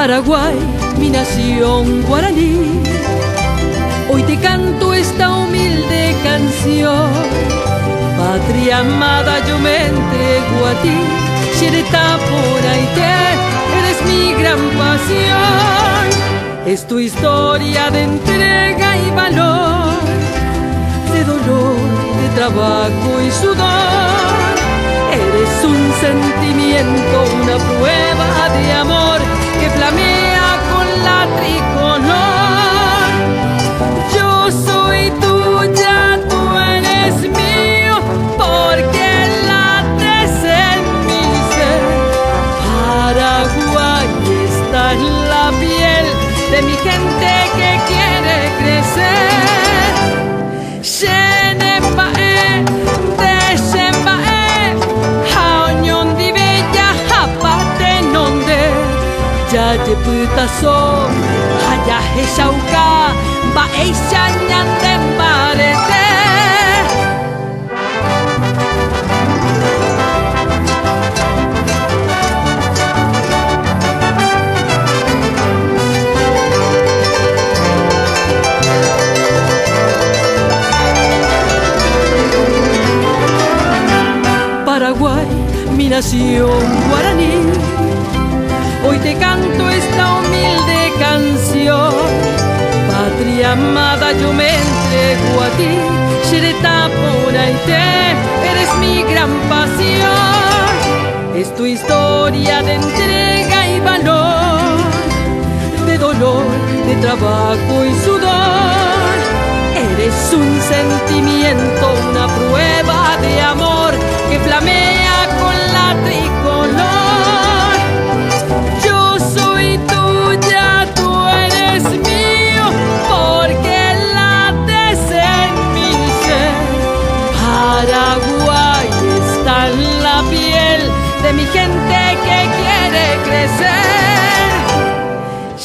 Paraguay, mi nación guaraní, hoy te canto esta humilde canción. Patria amada, yo me entrego a ti, Xereta por Aité, eres mi gran pasión. Es tu historia de entrega y valor, de dolor, de trabajo y sudor. Eres un sentimiento, una prueba de amor que flamea con la tricolor. Yo soy tuya, tú eres mío, porque lates en mi ser. Paraguay está en la piel de mi gente que quiere crecer. Yaye putaso, haya heshauka, ba eisha ñanden barete. Paraguay, mi nación guaraní, hoy te canto esta humilde canción. Patria amada, yo me entrego a ti, Xereta por Aité, eres mi gran pasión. Es tu historia de entrega y valor, de dolor, de trabajo y sudor. Eres un sentimiento, una prueba de amor que flamea con la tricolor. Yo soy tuya, tú eres mío, porque lates en mi ser. Paraguay está en la piel de mi gente que quiere crecer.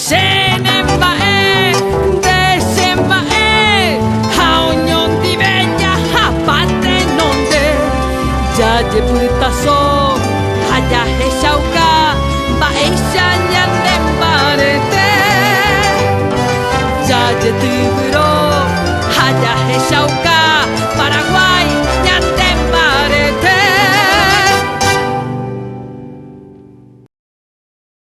Xenembae, desembae, jaoñón tibeña, japate nonde. Yaye putaso, haya heshauka, baeisha ñanden barete. Yaye tiburo, haya heshauka.